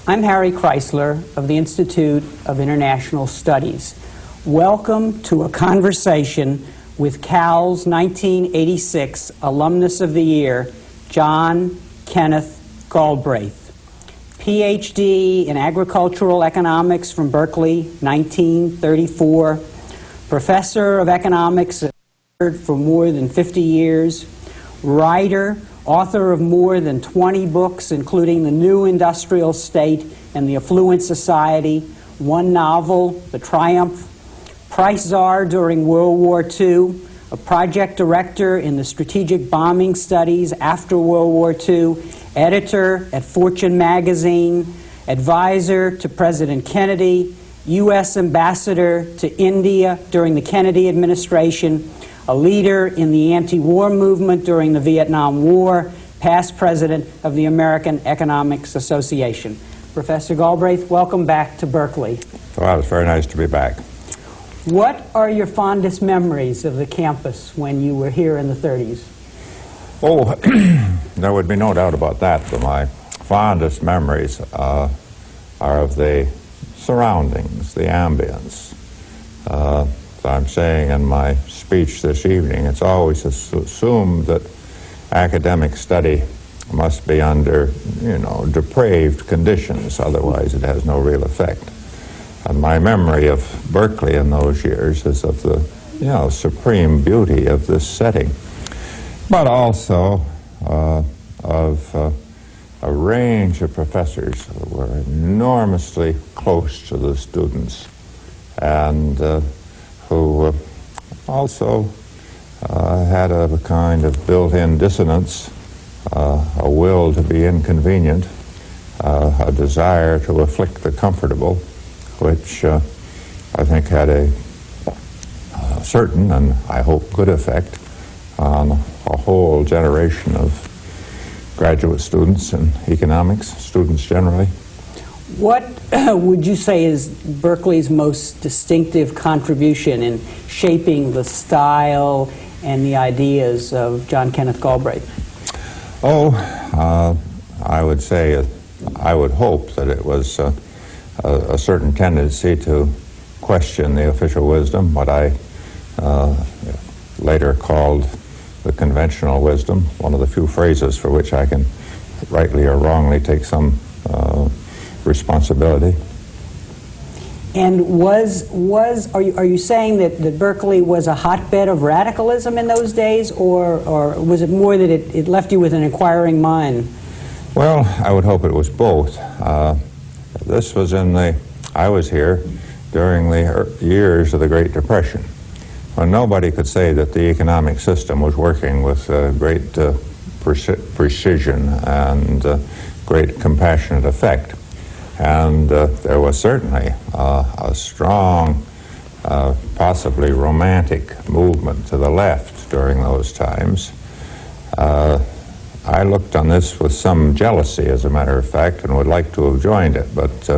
I'm Harry Chrysler of the Institute of International Studies. Welcome to a conversation with Cal's 1986 Alumnus of the Year, John Kenneth Galbraith. PhD in Agricultural Economics from Berkeley, 1934. Professor of Economics at Harvard for more than 50 years. Writer, author of more than 20 books, including The New Industrial State and The Affluent Society, one novel, The Triumph, Price Czar during World War II, a project director in the strategic bombing studies after World War II, editor at Fortune magazine, advisor to President Kennedy, U.S. ambassador to India during the Kennedy administration, a leader in the anti-war movement during the Vietnam War, past president of the American Economics Association. Professor Galbraith, welcome back to Berkeley. Well, it's very nice to be back. What are your fondest memories of the campus when you were here in the 30s? Oh, there would be no doubt about that, but my fondest memories are of the surroundings, the ambience. As I'm saying in my speech this evening, it's always assumed that academic study must be under, depraved conditions, otherwise it has no real effect. And my memory of Berkeley in those years is of the, supreme beauty of this setting, but also of a range of professors who were enormously close to the students and who also had a kind of built-in dissonance, a will to be inconvenient, a desire to afflict the comfortable, which I think had a certain and I hope good effect on a whole generation of graduate students in economics, students generally. What would you say is Berkeley's most distinctive contribution in shaping the style and the ideas of John Kenneth Galbraith? I would say, I would hope that it was a certain tendency to question the official wisdom, what I later called the conventional wisdom, one of the few phrases for which I can rightly or wrongly take some responsibility. And are you saying that Berkeley was a hotbed of radicalism in those days, or was it more that it left you with an inquiring mind? Well, I would hope it was both. This was I was here during the years of the Great Depression, when nobody could say that the economic system was working with great precision and great compassionate effect. And there was certainly a strong, possibly romantic movement to the left during those times. I looked on this with some jealousy, as a matter of fact, and would like to have joined it, but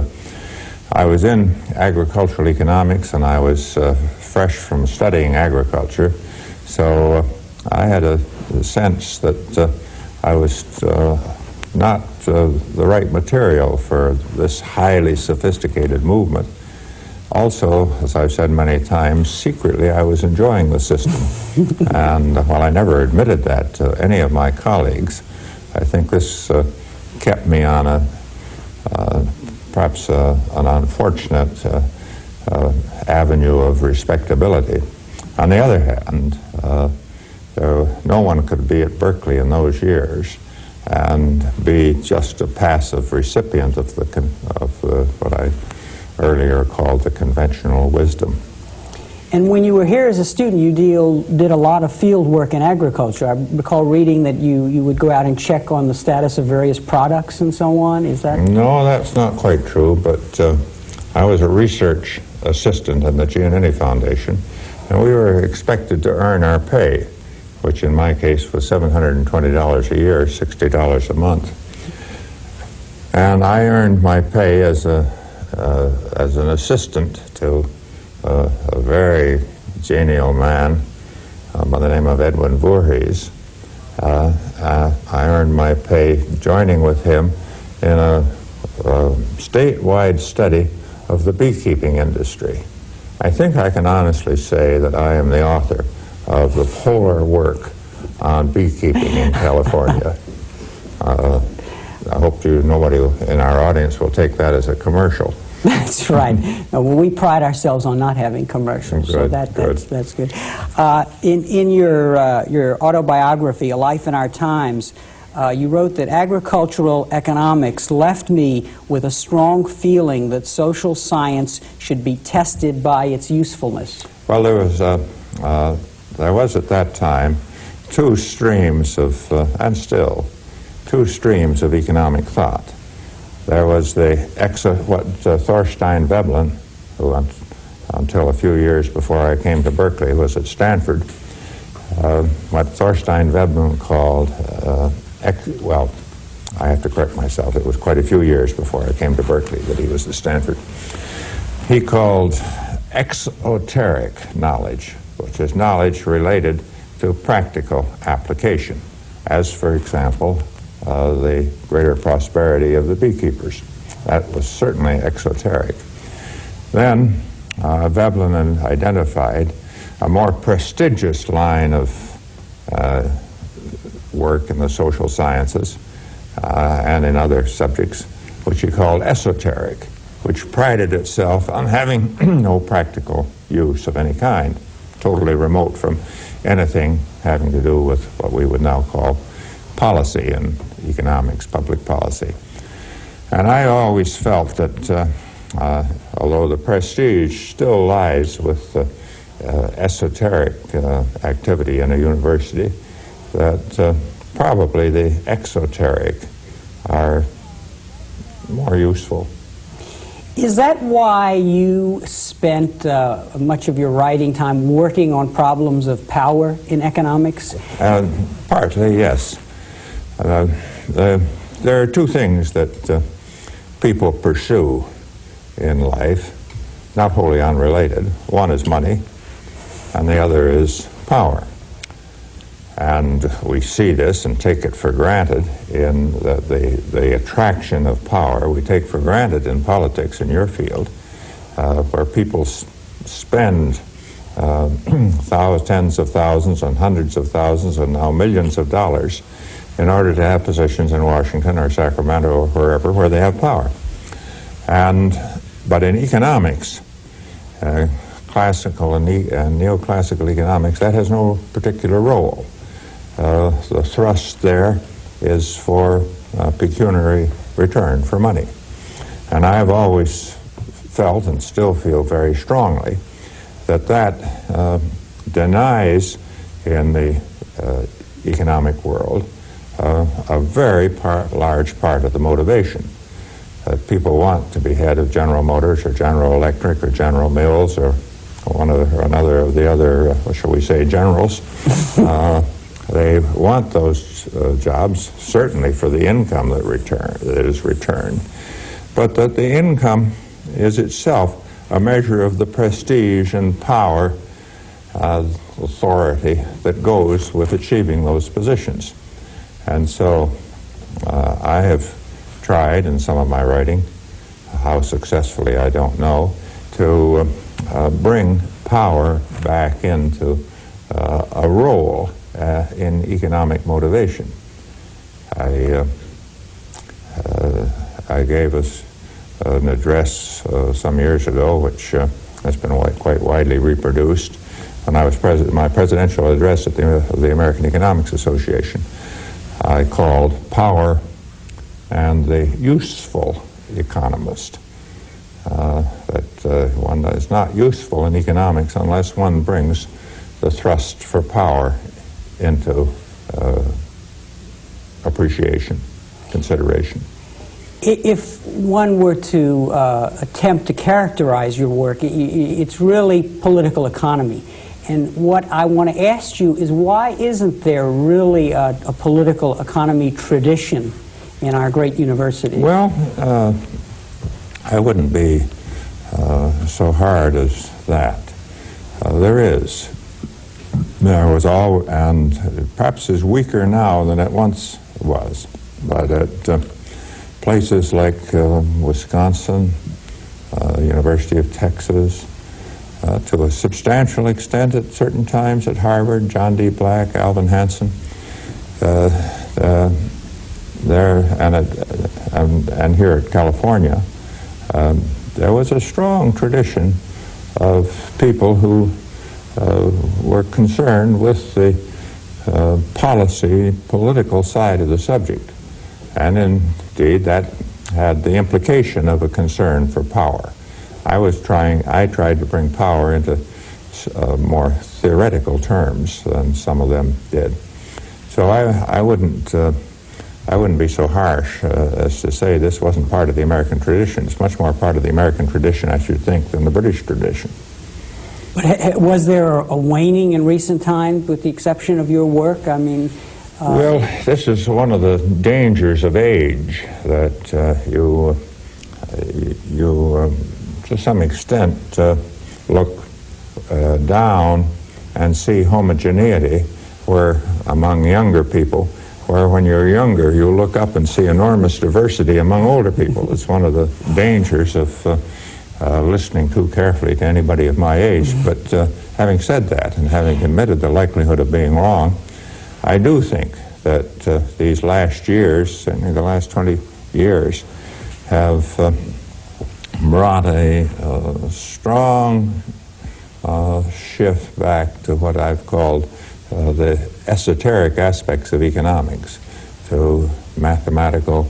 I was in agricultural economics and I was fresh from studying agriculture, so I had a sense that I was not the right material for this highly sophisticated movement. Also, as I've said many times, secretly I was enjoying the system. And while I never admitted that to any of my colleagues, I think this kept me on perhaps an unfortunate avenue of respectability. On the other hand, no one could be at Berkeley in those years and be just a passive recipient of what I earlier called the conventional wisdom. And when you were here as a student, you did a lot of field work in agriculture. I recall reading that you would go out and check on the status of various products and so on. Is that? No, that's not quite true, but I was a research assistant in the Giannini Foundation, and we were expected to earn our pay, which in my case was $720 a year, $60 a month. And I earned my pay as an assistant to a very genial man by the name of Edwin Voorhees. I earned my pay joining with him in a statewide study of the beekeeping industry. I think I can honestly say that I am the author of the polar work on beekeeping in California. I hope nobody in our audience will take that as a commercial. That's right. No, well, we pride ourselves on not having commercials, so Good, that's good. In your autobiography, A Life in Our Times, you wrote that agricultural economics left me with a strong feeling that social science should be tested by its usefulness. Well, there was at that time two streams of, and still, two streams of economic thought. There was what Thorstein Veblen, who until a few years before I came to Berkeley was at Stanford, what Thorstein Veblen called, well, I have to correct myself, it was quite a few years before I came to Berkeley that he was at Stanford. He called exoteric knowledge, which is knowledge related to practical application, as, for example, the greater prosperity of the beekeepers. That was certainly exoteric. Then Veblen identified a more prestigious line of work in the social sciences and in other subjects, which he called esoteric, which prided itself on having no practical use of any kind, totally remote from anything having to do with what we would now call policy and economics, public policy. And I always felt that although the prestige still lies with esoteric activity in a university, that probably the exoteric are more useful. Is that why you spent much of your writing time working on problems of power in economics? Partly, yes. There are two things that people pursue in life, not wholly unrelated. One is money, and the other is power. And we see this and take it for granted in the attraction of power. We take for granted in politics in your field, where people spend tens of thousands and hundreds of thousands and now millions of dollars in order to have positions in Washington or Sacramento or wherever where they have power. But in economics, classical and neoclassical economics, that has no particular role. The thrust there is for pecuniary return, for money. And I have always felt and still feel very strongly that denies in the economic world a very large part of the motivation. People want to be head of General Motors or General Electric or General Mills or another of the other, what shall we say, generals. They want those jobs, certainly for the income that is returned, but that the income is itself a measure of the prestige and power, authority that goes with achieving those positions. And so I have tried in some of my writing, how successfully I don't know, to bring power back into a role in economic motivation. I gave us an address some years ago, which has been quite widely reproduced, when I was my presidential address at the American Economics Association. I called Power and the Useful Economist. That one is not useful in economics unless one brings the thrust for power into appreciation, consideration. If one were to attempt to characterize your work, it's really political economy. And what I want to ask you is, why isn't there really a political economy tradition in our great universities? Well, I wouldn't be so hard as that. There is. There was all, and perhaps is weaker now than it once was. But places like Wisconsin, University of Texas, to a substantial extent at certain times at Harvard, John D. Black, Alvin Hansen, there and here at California, there was a strong tradition of people who were concerned with the political side of the subject. And indeed, that had the implication of a concern for power. I tried to bring power into more theoretical terms than some of them did. So I wouldn't be so harsh as to say this wasn't part of the American tradition. It's much more part of the American tradition, I should think, than the British tradition. But was there a waning in recent times, with the exception of your work? I mean... Well, this is one of the dangers of age, that you to some extent, look down and see homogeneity where among younger people, where when you're younger you look up and see enormous diversity among older people. It's one of the dangers of listening too carefully to anybody of my age. But having said that, and having admitted the likelihood of being wrong, I do think that these last years, certainly the last 20 years, have brought a strong shift back to what I've called the esoteric aspects of economics, to mathematical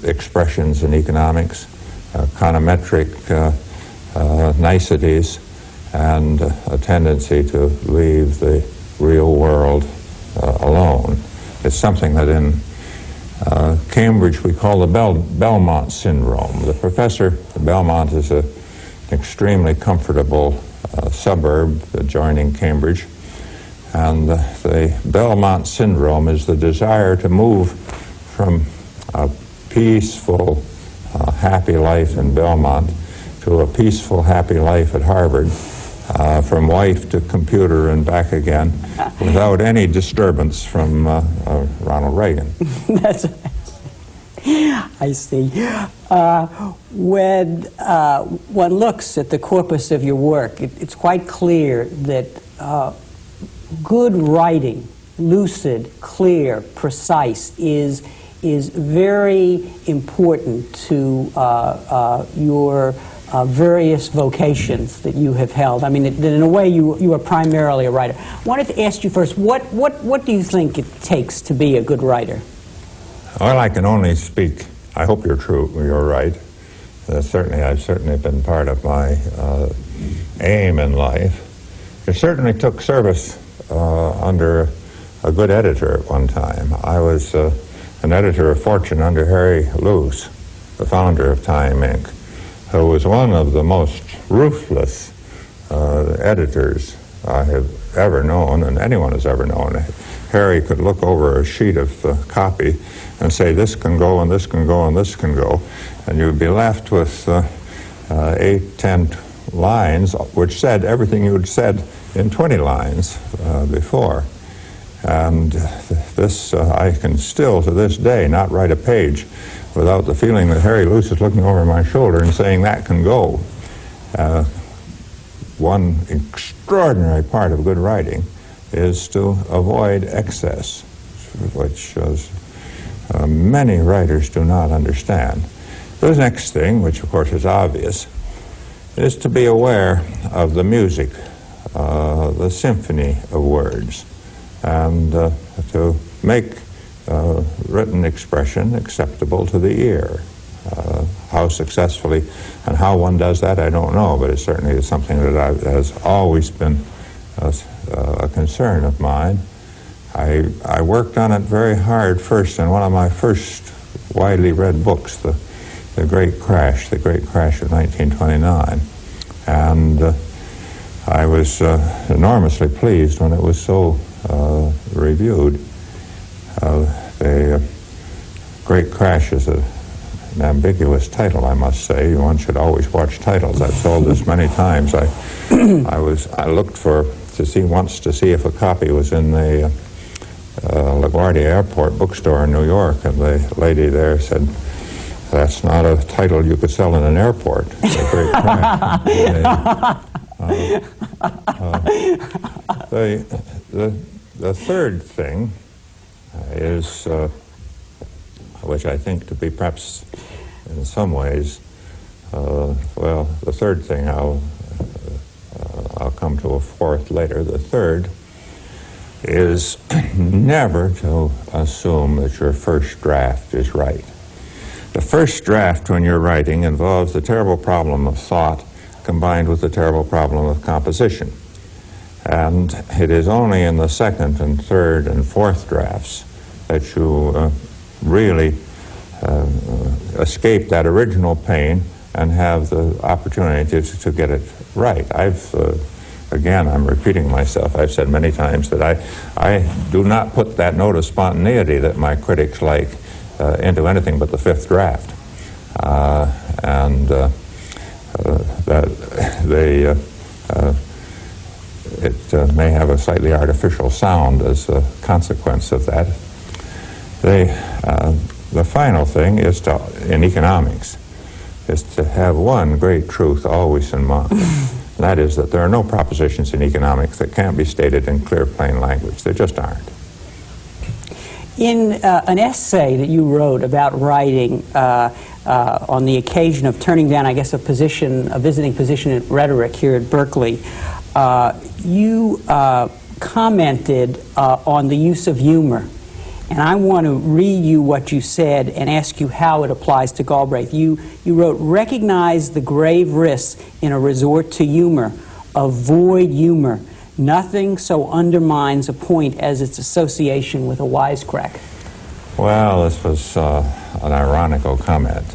expressions in economics, econometric niceties, and a tendency to leave the real world alone. It's something that in Cambridge we call the Belmont syndrome. The professor, Belmont is an extremely comfortable suburb adjoining Cambridge, and the Belmont syndrome is the desire to move from a peaceful, happy life in Belmont to a peaceful, happy life at Harvard, from wife to computer and back again, without any disturbance from Ronald Reagan. That's I see. When one looks at the corpus of your work, it's quite clear that good writing, lucid, clear, precise, is very important to your various vocations that you have held. I mean, in a way, you are primarily a writer. I wanted to ask you first, what do you think it takes to be a good writer? Well, I can only speak. I hope you're right. I've certainly been part of my aim in life. It certainly took service under a good editor at one time. I was an editor of fortune under Harry Luce, the founder of Time Inc., who was one of the most ruthless editors I have ever known, and anyone has ever known. Harry could look over a sheet of copy and say, this can go, and this can go, and this can go, and you'd be left with 8, 10 lines, which said everything you'd said in 20 lines before. And this, I can still, to this day, not write a page without the feeling that Harry Luce is looking over my shoulder and saying, that can go. One extraordinary part of good writing is to avoid excess, which many writers do not understand. The next thing, which of course is obvious, is to be aware of the music, the symphony of words, and to make written expression acceptable to the ear. How successfully and how one does that, I don't know, but it certainly is something that has always been a concern of mine. I worked on it very hard first in one of my first widely read books, The Great Crash of 1929. And I was enormously pleased when it was so reviewed. The Great Crash is an ambiguous title, I must say. One should always watch titles. I've told this many times. I looked to see if a copy was in the LaGuardia Airport bookstore in New York, and the lady there said, That's not a title you could sell in an airport. It's a great craft. The third thing is, which I think to be perhaps in some ways, well, the third thing I'll come to a fourth later. The third is never to assume that your first draft is right. The first draft when you're writing involves the terrible problem of thought combined with the terrible problem of composition. And it is only in the second and third and fourth drafts that you really escape that original pain and have the opportunity to get it right. Again, I'm repeating myself. I've said many times that I do not put that note of spontaneity that my critics like into anything but the fifth draft. It may have a slightly artificial sound as a consequence of that. The final thing is in economics is to have one great truth always in mind. And that is that there are no propositions in economics that can't be stated in clear, plain language. There just aren't. In an essay that you wrote about writing on the occasion of turning down, I guess, a visiting position in rhetoric here at Berkeley, you commented on the use of humor. And I want to read you what you said and ask you how it applies to Galbraith. You wrote, "Recognize the grave risks in a resort to humor. Avoid humor. Nothing so undermines a point as its association with a wisecrack." Well, this was an ironical comment.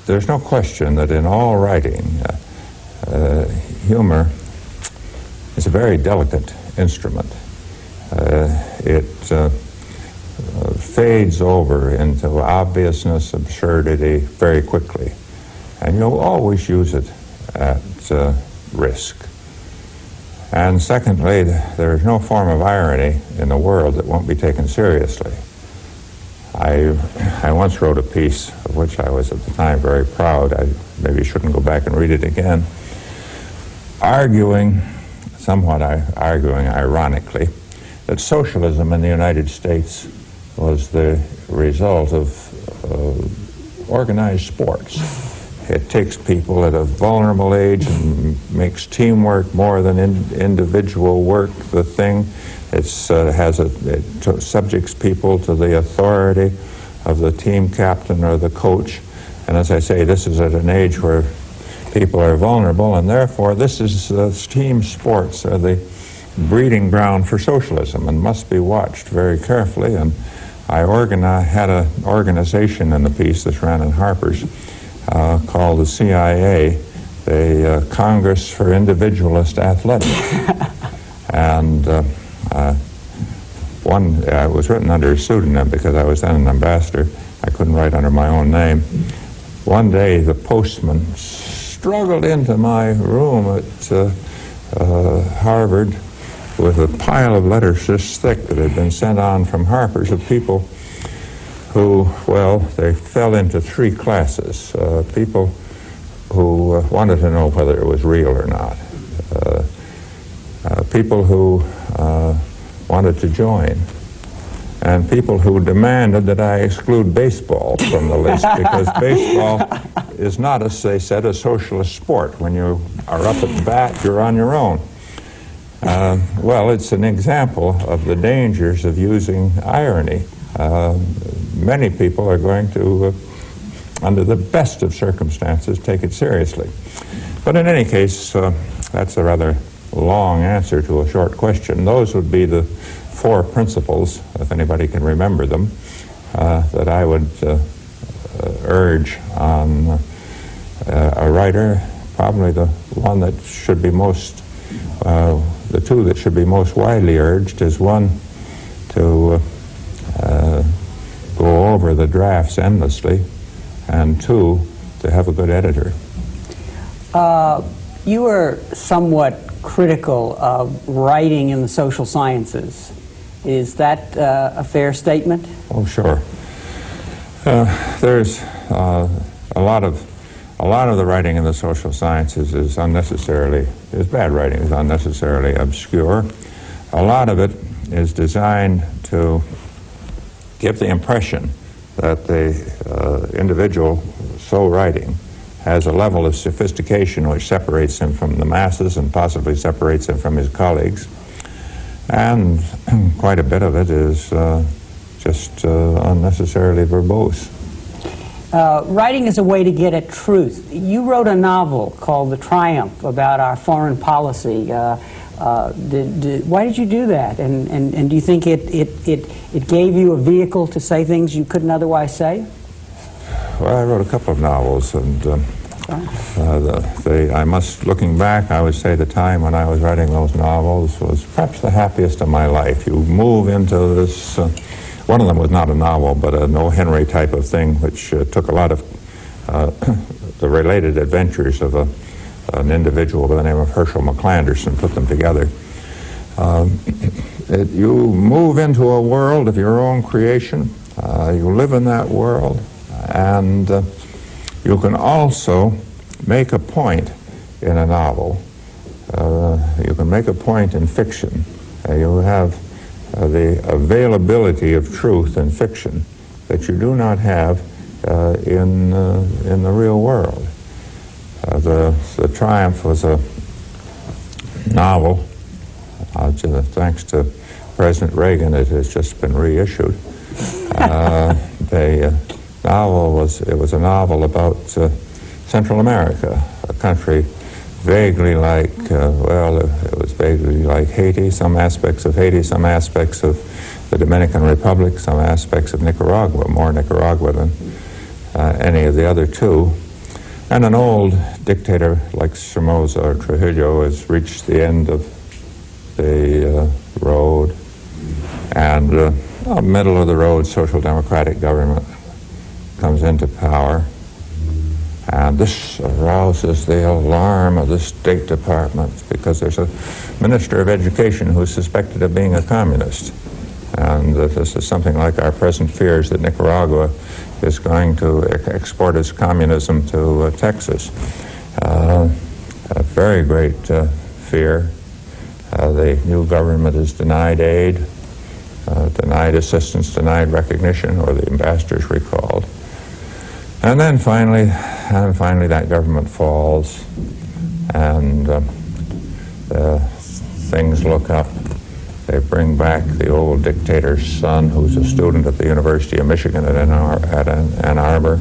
There's no question that in all writing, humor is a very delicate instrument. It fades over into obviousness, absurdity very quickly. And you'll always use it at risk. And secondly, there is no form of irony in the world that won't be taken seriously. I once wrote a piece of which I was at the time very proud. I maybe shouldn't go back and read it again. Somewhat arguing ironically, that socialism in the United States was the result of organized sports. It takes people at a vulnerable age and makes teamwork more than individual work the thing. It subjects people to the authority of the team captain or the coach. And as I say, this is at an age where people are vulnerable, and therefore this is team sports are the breeding ground for socialism and must be watched very carefully. And I had an organization in the piece that ran in Harper's called the CIA, the Congress for Individualist Athletics. And it was written under a pseudonym because I was then an ambassador. I couldn't write under my own name. One day the postman struggled into my room at Harvard with a pile of letters this thick that had been sent on from Harper's of people who, well, they fell into three classes. People who wanted to know whether it was real or not. People who wanted to join. And people who demanded that I exclude baseball from the list because baseball is not, as they said, a socialist sport. When you are up at the bat, you're on your own. Well, it's an example of the dangers of using irony. Many people are going to, under the best of circumstances, take it seriously. But in any case, that's a rather long answer to a short question. Those would be the four principles, if anybody can remember them, that I would urge on a writer. Probably the one that should be most, the two that should be most widely urged is one, to go over the drafts endlessly, and two, to have a good editor. You were somewhat critical of writing in the social sciences. Is that a fair statement? Oh, sure. There's a lot of the writing in the social sciences is bad writing, is unnecessarily obscure. A lot of it is designed to give the impression that the individual so writing has a level of sophistication which separates him from the masses and possibly separates him from his colleagues. And quite a bit of it is just unnecessarily verbose. Writing is a way to get at truth. You wrote a novel called The Triumph about our foreign policy. Why did you do that? And do you think it gave you a vehicle to say things you couldn't otherwise say? Well, I wrote a couple of novels, and looking back, I would say the time when I was writing those novels was perhaps the happiest of my life. You move into this. One of them was not a novel, but an O. Henry type of thing, which took a lot of the related adventures of an individual by the name of Herschel McClanders and put them together. You move into a world of your own creation. You live in that world, and you can also make a point in a novel. You can make a point in fiction. You have the availability of truth in fiction that you do not have in the real world. The Triumph was a novel. Thanks to President Reagan, it has just been reissued. The novel was a novel about Central America, a country vaguely like, it was vaguely like Haiti, some aspects of Haiti, some aspects of the Dominican Republic, some aspects of Nicaragua, more Nicaragua than any of the other two. And an old dictator like Somoza or Trujillo has reached the end of the road, and a middle-of-the-road social democratic government comes into power. And this arouses the alarm of the State Department because there's a Minister of Education who's suspected of being a communist. And this is something like our present fears that Nicaragua is going to export its communism to Texas. A very great fear. The new government is denied aid, denied assistance, denied recognition, or the ambassadors recalled. And then finally that government falls, and things look up. They bring back the old dictator's son, who's a student at the University of Michigan at Ann Arbor.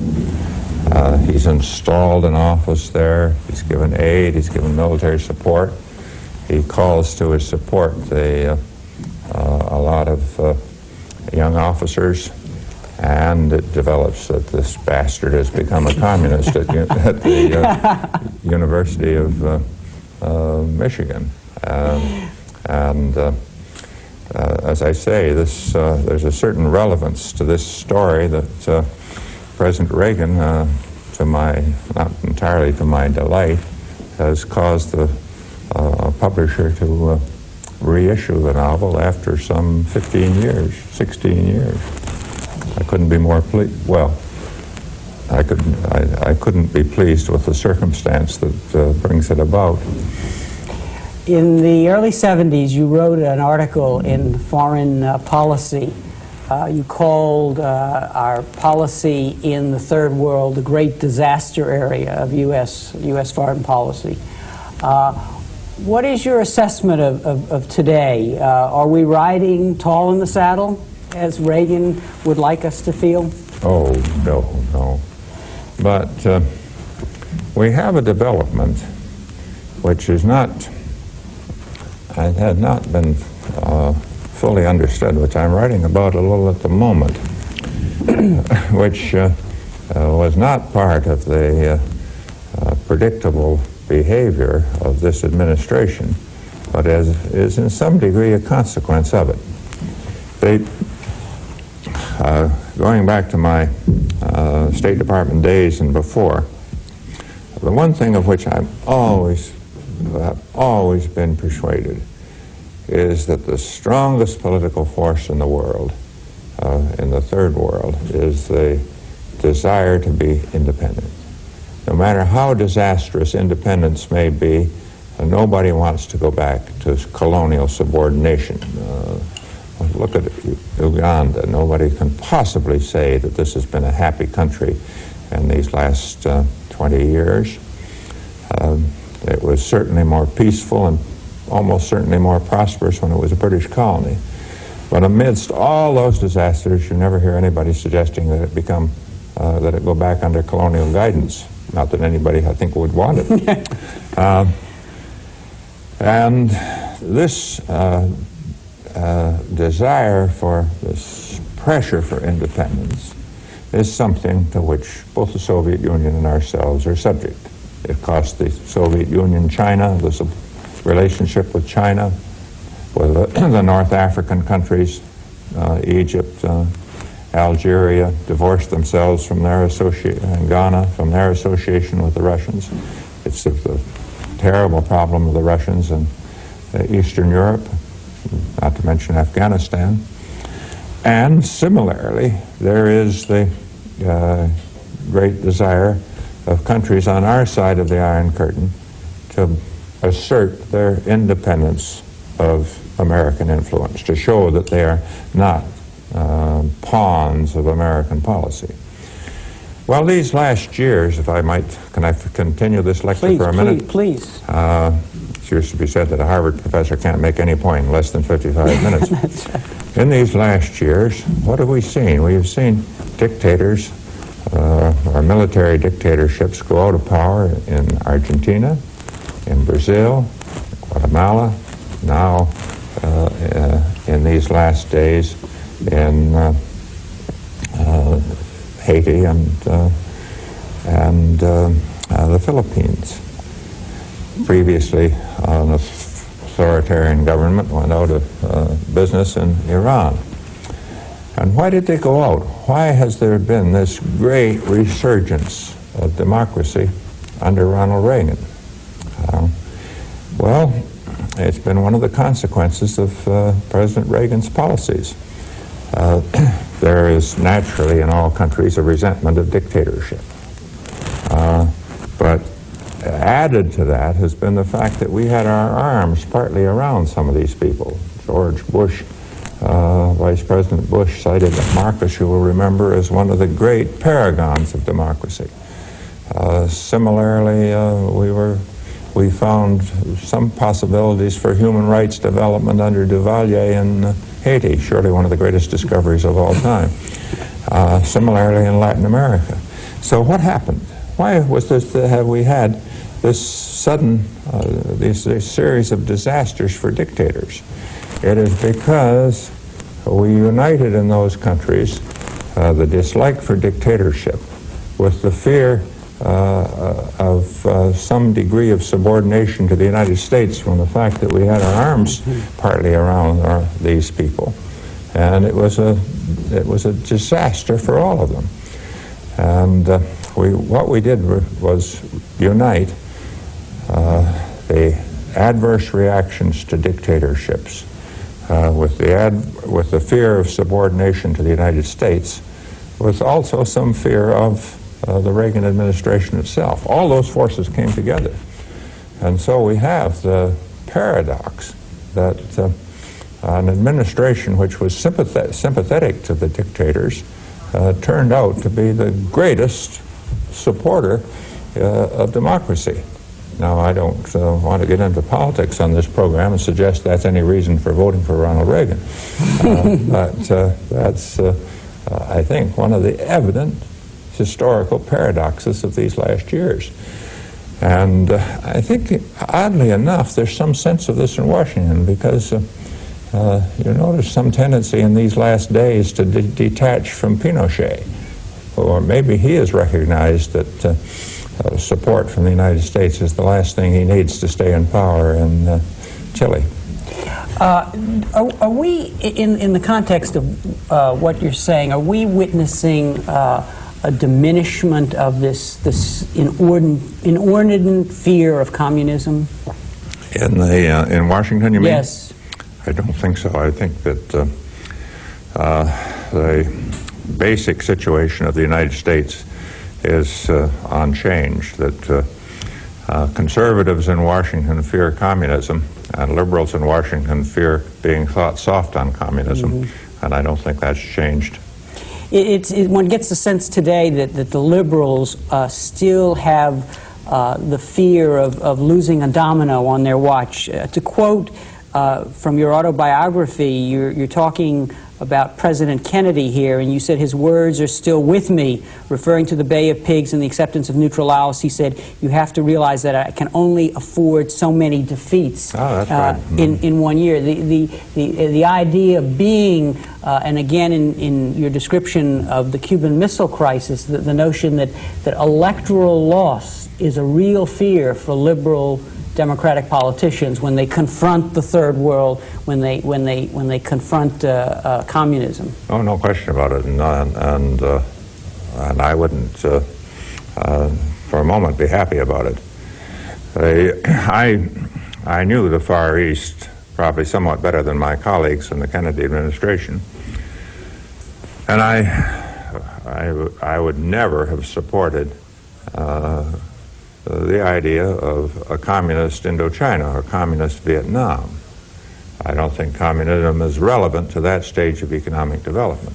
He's installed in office there. He's given aid. He's given military support. He calls to his support a lot of young officers. And it develops that this bastard has become a communist at the University of Michigan. As I say, there's a certain relevance to this story that President Reagan, not entirely to my delight, has caused the publisher to reissue the novel after some 16 years. I couldn't be more pleased. Well, I couldn't be pleased with the circumstance that brings it about. In the early 70s, you wrote an article in Foreign Policy. You called our policy in the Third World the great disaster area of U.S. foreign policy. What is your assessment of today? Are we riding tall in the saddle, as Reagan would like us to feel? Oh, no. But we have a development which has not been fully understood, which I'm writing about a little at the moment, which was not part of the predictable behavior of this administration, but is in some degree a consequence of it. Going back to my State Department days and before, the one thing of which I've always been persuaded is that the strongest political force in the world, in the Third World, is the desire to be independent. No matter how disastrous independence may be, nobody wants to go back to colonial subordination. Look at Uganda. Nobody can possibly say that this has been a happy country in these last 20 years. It was certainly more peaceful and almost certainly more prosperous when it was a British colony. But amidst all those disasters, you never hear anybody suggesting that it go back under colonial guidance. Not that anybody, I think, would want it. And this desire for this pressure for independence is something to which both the Soviet Union and ourselves are subject. It cost the Soviet Union China, the relationship with China, with the North African countries, Egypt, Algeria, divorced themselves from their and Ghana from their association with the Russians. It's the terrible problem of the Russians in Eastern Europe, not to mention Afghanistan. And similarly, there is the great desire of countries on our side of the Iron Curtain to assert their independence of American influence, to show that they are not pawns of American policy. Well, these last years, if I might, can I continue this lecture for a minute? Please. It used to be said that a Harvard professor can't make any point in less than 55 minutes. That's right. In these last years, what have we seen? We have seen dictators, or military dictatorships go out of power in Argentina, in Brazil, Guatemala, now in these last days in Haiti and the Philippines. Previously, an authoritarian government went out of business in Iran. And why did they go out? Why has there been this great resurgence of democracy under Ronald Reagan? Well, it's been one of the consequences of President Reagan's policies. There is naturally in all countries a resentment of dictatorship. But added to that has been the fact that we had our arms partly around some of these people. George Bush, Vice President Bush, cited Marcus, you will remember, as one of the great paragons of democracy. Similarly, we found some possibilities for human rights development under Duvalier in Haiti, surely one of the greatest discoveries of all time. Similarly in Latin America. So what happened? Why was this, have we had this sudden, this series of disasters for dictators? It is because we united in those countries the dislike for dictatorship with the fear of some degree of subordination to the United States from the fact that we had our arms partly around these people. And it was a disaster for all of them. And what we did was unite the adverse reactions to dictatorships with the fear of subordination to the United States, with also some fear of the Reagan administration itself. All those forces came together. And so we have the paradox that an administration which was sympathetic to the dictators turned out to be the greatest supporter of democracy. Now, I don't want to get into politics on this program and suggest that's any reason for voting for Ronald Reagan. But that's, I think, one of the evident historical paradoxes of these last years. And I think, oddly enough, there's some sense of this in Washington, because you notice some tendency in these last days to detach from Pinochet. Or maybe he has recognized that support from the United States is the last thing he needs to stay in power in Chile. Are we, in the context of what you're saying, are we witnessing a diminishment of this inordinate fear of communism? In Washington, you mean? Yes. I don't think so. I think that basic situation of the United States is unchanged, that conservatives in Washington fear communism, and liberals in Washington fear being thought soft on communism, and I don't think that's changed. One gets the sense today that the liberals still have the fear of losing a domino on their watch. To quote from your autobiography, you're talking about President Kennedy here, and you said his words are still with me, referring to the Bay of Pigs and the acceptance of neutral Laos. He said, "You have to realize that I can only afford so many defeats in 1 year." The idea being, and again in your description of the Cuban Missile Crisis, the notion that electoral loss is a real fear for liberal Democratic politicians when they confront the third world, when they confront communism. Oh, no question about it, and I wouldn't for a moment be happy about it. I knew the Far East probably somewhat better than my colleagues in the Kennedy administration, and I would never have supported the idea of a communist Indochina or communist Vietnam. I don't think communism is relevant to that stage of economic development.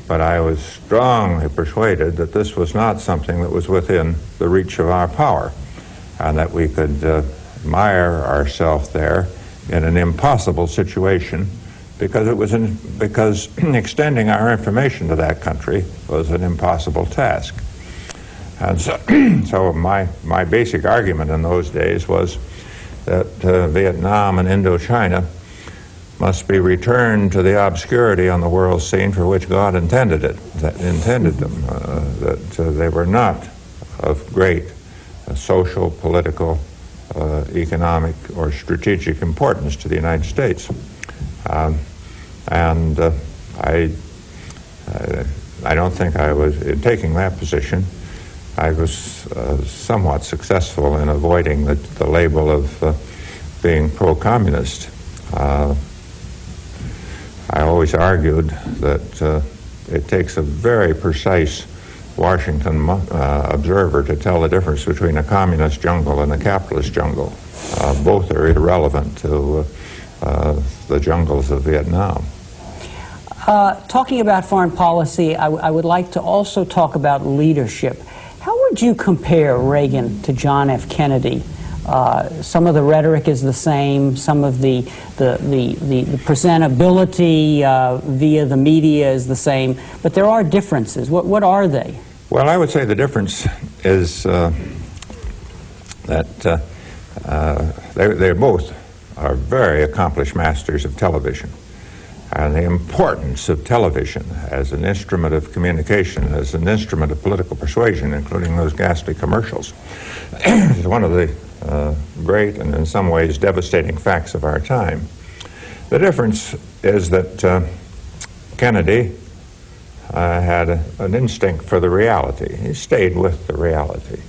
But I was strongly persuaded that this was not something that was within the reach of our power, and that we could mire ourselves there in an impossible situation because extending our information to that country was an impossible task. And so my basic argument in those days was that Vietnam and Indochina must be returned to the obscurity on the world scene for which God intended them, that they were not of great social, political, economic, or strategic importance to the United States. I don't think I was, in taking that position, I was somewhat successful in avoiding the label of being pro-communist. I always argued that it takes a very precise Washington observer to tell the difference between a communist jungle and a capitalist jungle. Both are irrelevant to the jungles of Vietnam. Talking about foreign policy, I would like to also talk about leadership. How would you compare Reagan to John F. Kennedy? Some of the rhetoric is the same, some of the presentability via the media is the same, but there are differences. What are they? Well, I would say the difference is that they both are very accomplished masters of television. And the importance of television as an instrument of communication, as an instrument of political persuasion, including those ghastly commercials, is one of the great and in some ways devastating facts of our time. The difference is that Kennedy had an instinct for the reality. He stayed with the reality,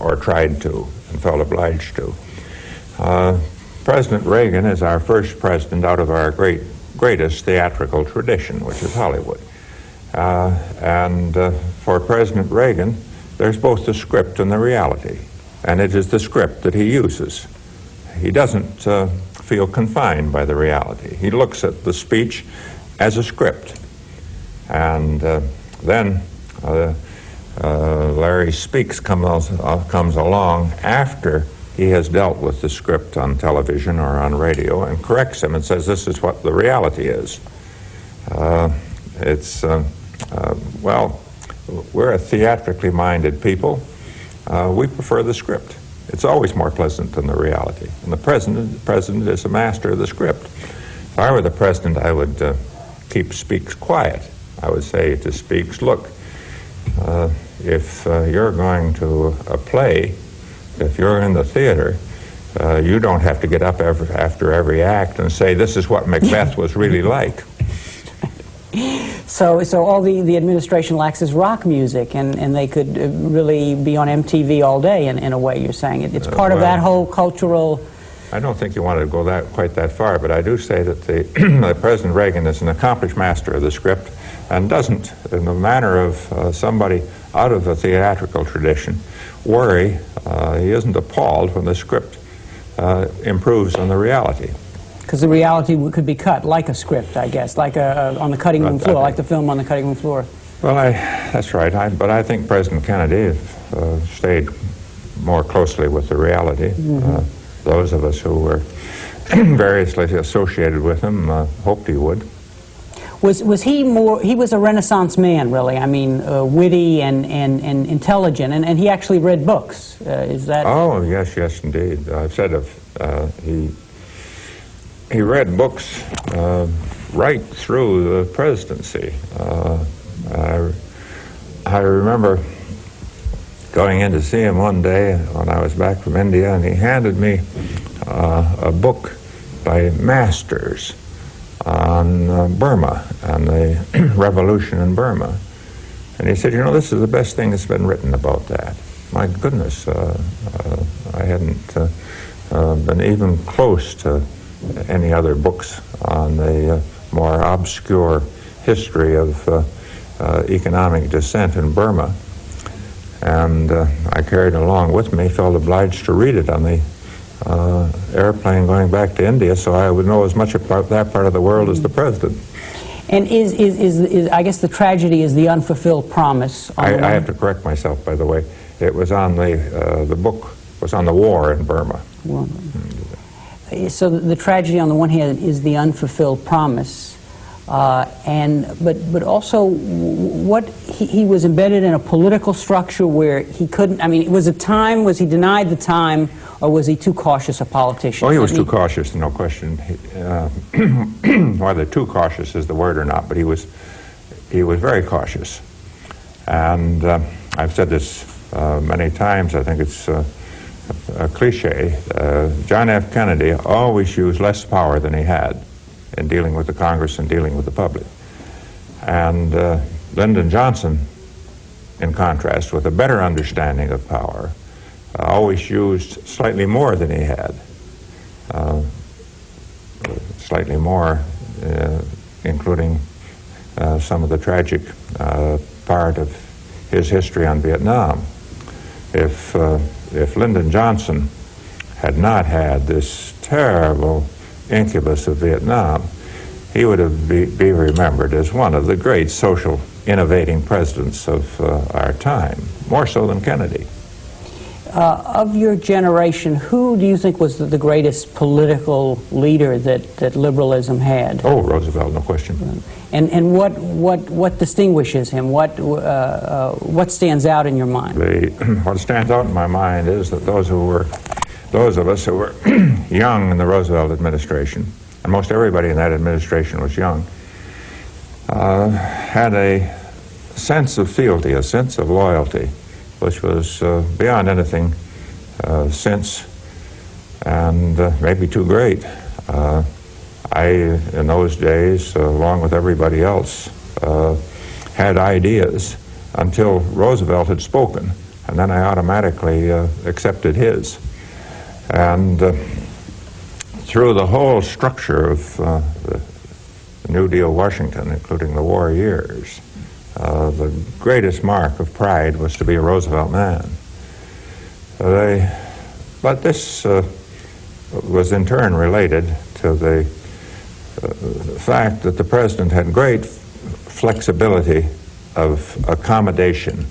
or tried to, and felt obliged to. President Reagan is our first president out of our greatest theatrical tradition, which is Hollywood. For President Reagan, there's both the script and the reality, and it is the script that he uses. He doesn't feel confined by the reality. He looks at the speech as a script. And then Larry Speaks comes along after he has dealt with the script on television or on radio and corrects him and says, this is what the reality is. Well, we're a theatrically minded people. We prefer the script. It's always more pleasant than the reality. And the president is a master of the script. If I were the president, I would keep Speaks quiet. I would say to Speaks, look, if you're going to a play, if you're in the theater, you don't have to get up after every act and say, this is what Macbeth was really like. So all the administration lacks is rock music, and they could really be on MTV all day, in a way, you're saying. It's part of that whole cultural I don't think you want to go quite that far, but I do say that that President Reagan is an accomplished master of the script and doesn't, in the manner of somebody out of the theatrical tradition, worry. He isn't appalled when the script improves on the reality. Because the reality could be cut like a script, I guess, like on the cutting room floor, like the film on the cutting room floor. Well, that's right. But I think President Kennedy stayed more closely with the reality. Mm-hmm. Those of us who were variously associated with him hoped he would. Was he more? He was a Renaissance man, really. I mean, witty and intelligent, and he actually read books. Is that? Oh yes, indeed. I've said he read books right through the presidency. I remember going in to see him one day when I was back from India, and he handed me a book by masters on Burma and the revolution in Burma. And he said, you know, this is the best thing that's been written about that. My goodness, I hadn't been even close to any other books on the more obscure history of economic descent in Burma. And I carried it along with me, felt obliged to read it on the airplane going back to India, so I would know as much about that part of the world as the president. And is I guess the tragedy is the unfulfilled promise. I have to correct myself, by the way. It was on the book was on the war in Burma. Well, so the tragedy on the one hand is the unfulfilled promise, but also what he was embedded in a political structure where he couldn't. I mean, was he denied the time, or was he too cautious a politician? Oh, he was too cautious, no question. Whether too cautious is the word or not, but he was very cautious. And I've said this many times. I think it's a cliche. John F. Kennedy always used less power than he had in dealing with the Congress and dealing with the public. And Lyndon Johnson, in contrast, with a better understanding of power, always used slightly more than he had. Slightly more, including some of the tragic part of his history on Vietnam. If Lyndon Johnson had not had this terrible incubus of Vietnam, he would have be remembered as one of the great social innovating presidents of our time, more so than Kennedy. Of your generation, who do you think was the greatest political leader that liberalism had? Oh, Roosevelt, no question. And what distinguishes him? What stands out in your mind? What stands out in my mind is that those of us who were young in the Roosevelt administration, and most everybody in that administration was young, had a sense of fealty, a sense of loyalty, which was beyond anything since, and maybe too great. I, in those days, along with everybody else, had ideas until Roosevelt had spoken, and then I automatically accepted his. And through the whole structure of the New Deal Washington, including the war years, the greatest mark of pride was to be a Roosevelt man. But this was in turn related to the fact that the president had great flexibility of accommodation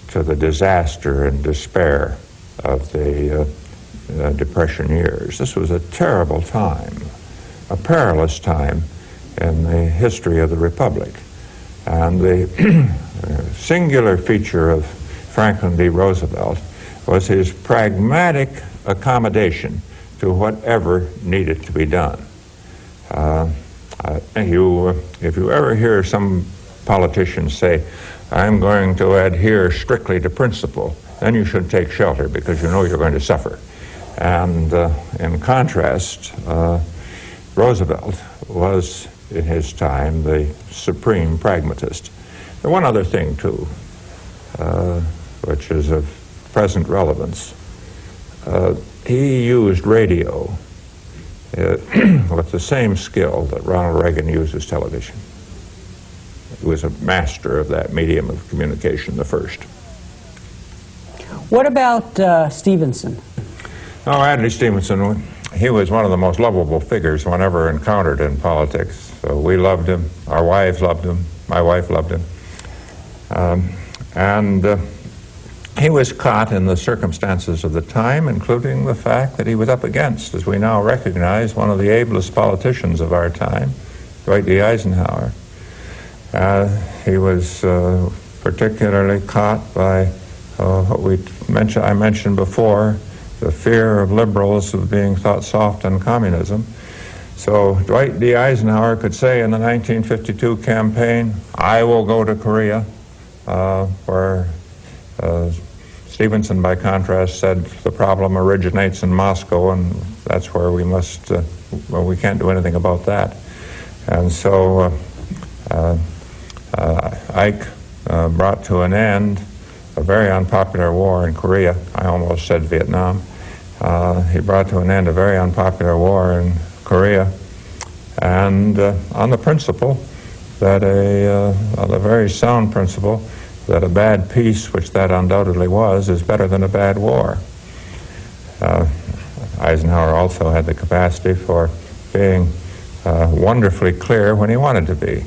to the disaster and despair of the Depression years. This was a terrible time, a perilous time in the history of the Republic. And the singular feature of Franklin D. Roosevelt was his pragmatic accommodation to whatever needed to be done. If you ever hear some politicians say, I'm going to adhere strictly to principle, then you should take shelter because you know you're going to suffer. And in contrast, Roosevelt was, in his time, the supreme pragmatist. And one other thing, too, which is of present relevance. He used radio with the same skill that Ronald Reagan uses television. He was a master of that medium of communication, the first. What about Stevenson? Oh, Adlai Stevenson, he was one of the most lovable figures one ever encountered in politics. So we loved him, our wives loved him, my wife loved him. He was caught in the circumstances of the time, including the fact that he was up against, as we now recognize, one of the ablest politicians of our time, Dwight D. Eisenhower. He was particularly caught by what I mentioned before, the fear of liberals of being thought soft on communism. So Dwight D. Eisenhower could say in the 1952 campaign, "I will go to Korea," where Stevenson, by contrast, said the problem originates in Moscow, and that's where we must, well, we can't do anything about that. And so Ike brought to an end a very unpopular war in Korea. I almost said Vietnam. He brought to an end a very unpopular war in Korea, and on the principle that on the very sound principle that a bad peace, which that undoubtedly was, is better than a bad war. Eisenhower also had the capacity for being wonderfully clear when he wanted to be,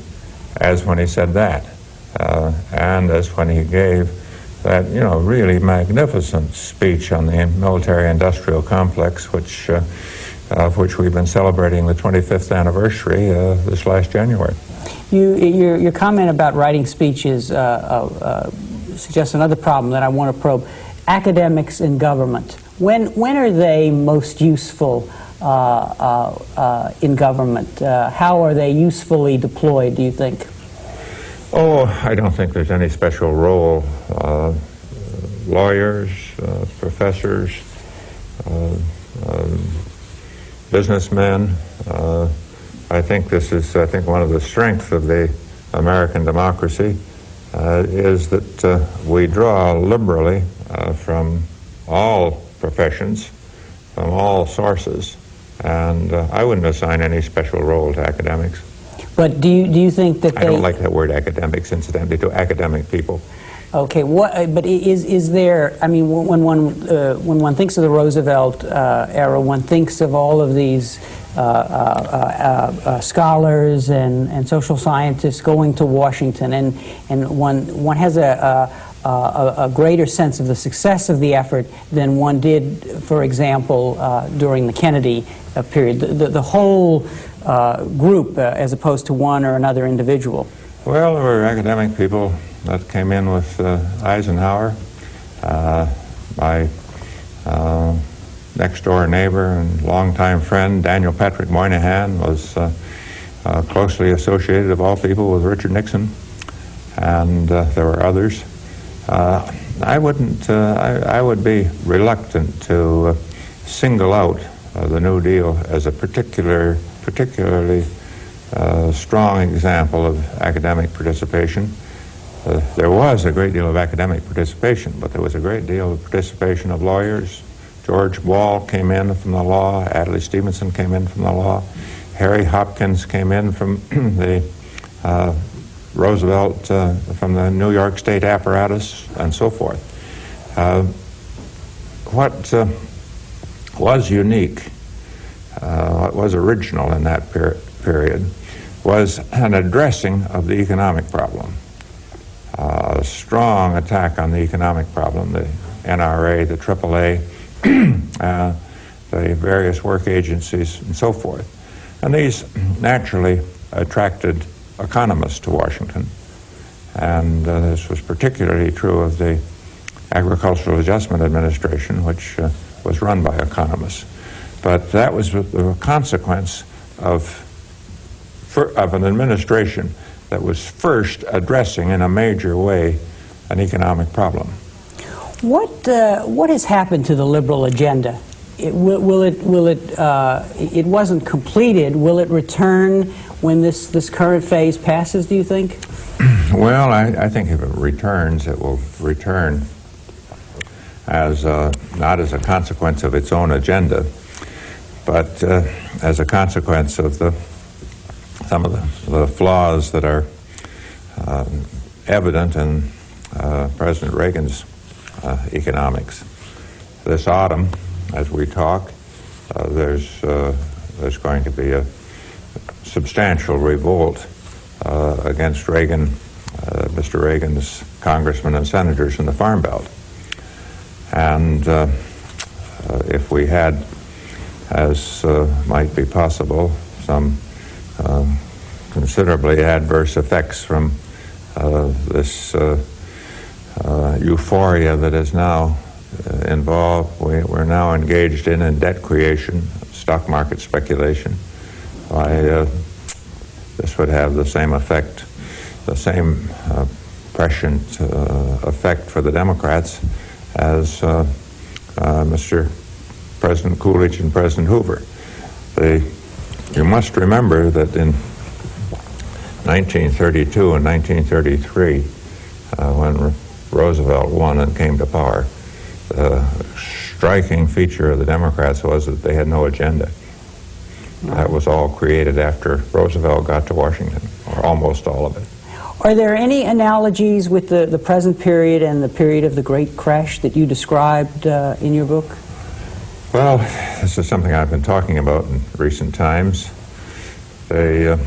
as when he said that, and as when he gave that, really magnificent speech on the military-industrial complex, of which we've been celebrating the 25th anniversary this last January. Your comment about writing speeches suggests another problem that I want to probe. Academics in government. When are they most useful in government? How are they usefully deployed, do you think? Oh, I don't think there's any special role. Lawyers, professors, businessmen. I think this is, one of the strengths of the American democracy is that we draw liberally from all professions, from all sources, and I wouldn't assign any special role to academics. But do you think that I don't like that word academics, incidentally, to academic people. Okay, but is there? I mean, when one thinks of the Roosevelt era, one thinks of all of these scholars and social scientists going to Washington, and one has a greater sense of the success of the effort than one did, for example, during the Kennedy period. The whole group, as opposed to one or another individual. Well, there were academic people that came in with Eisenhower. My next-door neighbor and longtime friend, Daniel Patrick Moynihan, was closely associated, of all people, with Richard Nixon, and there were others. I would be reluctant to single out the New Deal as a particularly strong example of academic participation. There was a great deal of academic participation, but there was a great deal of participation of lawyers. George Wall came in from the law. Adlai Stevenson came in from the law. Harry Hopkins came in from the Roosevelt, from the New York State apparatus, and so forth. What was unique, what was original in that period, was an addressing of the economic problem. A strong attack on the economic problem, the NRA, the AAA, the various work agencies, and so forth. And these naturally attracted economists to Washington. And this was particularly true of the Agricultural Adjustment Administration, which was run by economists. But that was the consequence of an administration that was first addressing in a major way an economic problem. What has happened to the liberal agenda? It wasn't completed. Will it return when this current phase passes, do you think? Well, I think if it returns, it will return as not as a consequence of its own agenda, But as a consequence of some of the flaws that are evident in President Reagan's economics, this autumn, as we talk, there's going to be a substantial revolt against Reagan, Mr. Reagan's congressmen and senators in the Farm Belt. And if we had, as might be possible, some considerably adverse effects from this euphoria that is now involved, we're now engaged in debt creation, stock market speculation. This would have the same effect, the same prescient effect for the Democrats as Mr. President Coolidge and President Hoover. You must remember that in 1932 and 1933, when Roosevelt won and came to power, the striking feature of the Democrats was that they had no agenda. That was all created after Roosevelt got to Washington, or almost all of it. Are there any analogies with the present period and the period of the Great Crash that you described in your book? Well, this is something I've been talking about in recent times. The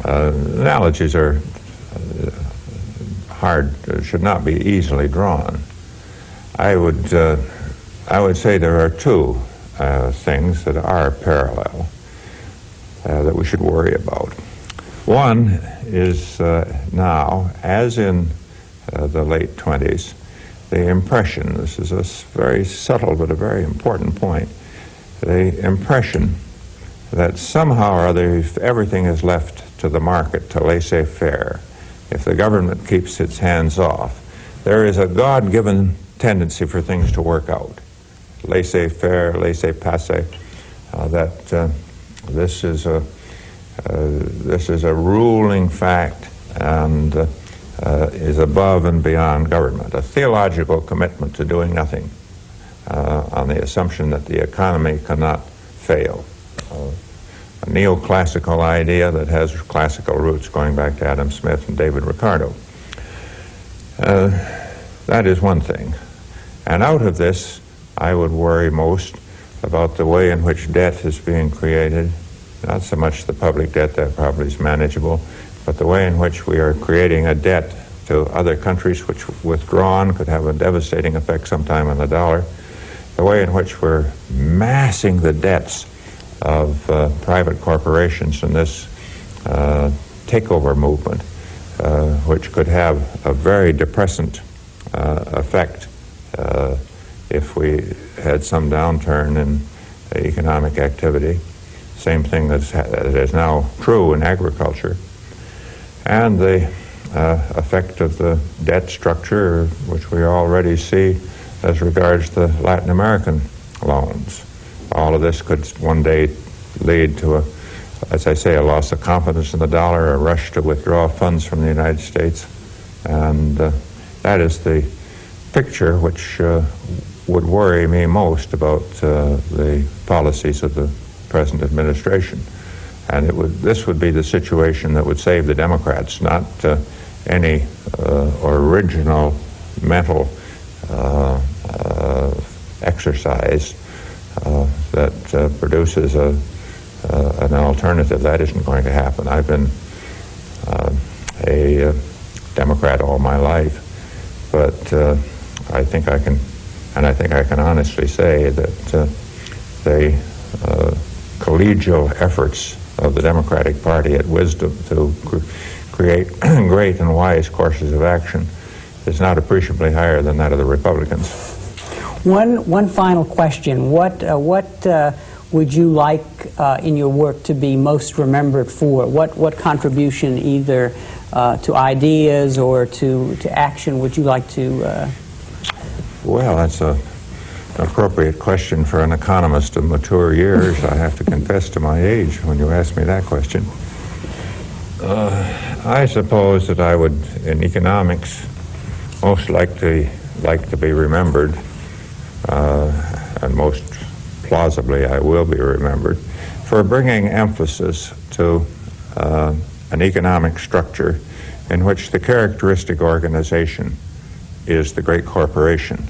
analogies are hard, should not be easily drawn. I would say there are two things that are parallel that we should worry about. One is now, as in the late 20s, the impression, this is a very subtle but a very important point, the impression that somehow or other, if everything is left to the market, to laissez-faire, if the government keeps its hands off, there is a God-given tendency for things to work out. Laissez-faire, laissez-passer, that this is a ruling fact and is above and beyond government, a theological commitment to doing nothing on the assumption that the economy cannot fail. A neoclassical idea that has classical roots going back to Adam Smith and David Ricardo. That is one thing. And out of this, I would worry most about the way in which debt is being created. Not so much the public debt, that probably is manageable, but the way in which we are creating a debt to other countries which, withdrawn, could have a devastating effect sometime on the dollar. The way in which we're massing the debts of private corporations in this takeover movement, which could have a very depressant effect if we had some downturn in economic activity. Same thing that is now true in agriculture. And the effect of the debt structure, which we already see as regards the Latin American loans. All of this could one day lead to, as I say, a loss of confidence in the dollar, a rush to withdraw funds from the United States. And that is the picture which would worry me most about the policies of the present administration. And this would be the situation that would save the Democrats, not any original mental exercise that produces an alternative. That isn't going to happen. I've been a Democrat all my life, but I think I can honestly say that the collegial efforts of the Democratic Party at wisdom to create great and wise courses of action is not appreciably higher than that of the Republicans. One final question. What would you like in your work to be most remembered for? What contribution, either to ideas or to action, would you like to? Well, that's an appropriate question for an economist of mature years. I have to confess to my age when you ask me that question. I suppose that I would, in economics, most like to be remembered and most plausibly I will be remembered, for bringing emphasis to an economic structure in which the characteristic organization is the great corporation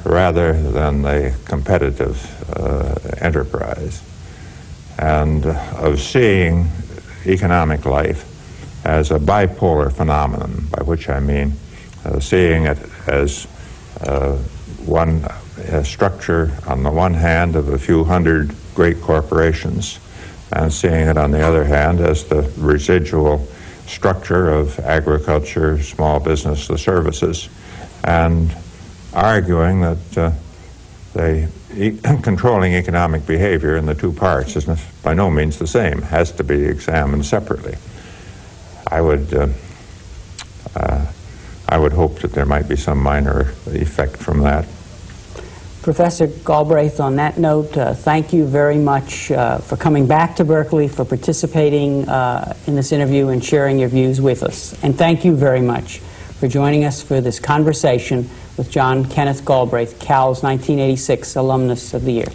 rather than the competitive enterprise, and of seeing economic life as a bipolar phenomenon, by which I mean seeing it as one structure on the one hand of a few hundred great corporations, and seeing it on the other hand as the residual structure of agriculture, small business, the services, and arguing that controlling economic behavior in the two parts is by no means the same, has to be examined separately. I would hope that there might be some minor effect from that. Professor Galbraith, on that note, thank you very much for coming back to Berkeley, for participating in this interview and sharing your views with us. And thank you very much for joining us for this conversation with John Kenneth Galbraith, Cal's 1986 Alumnus of the Year.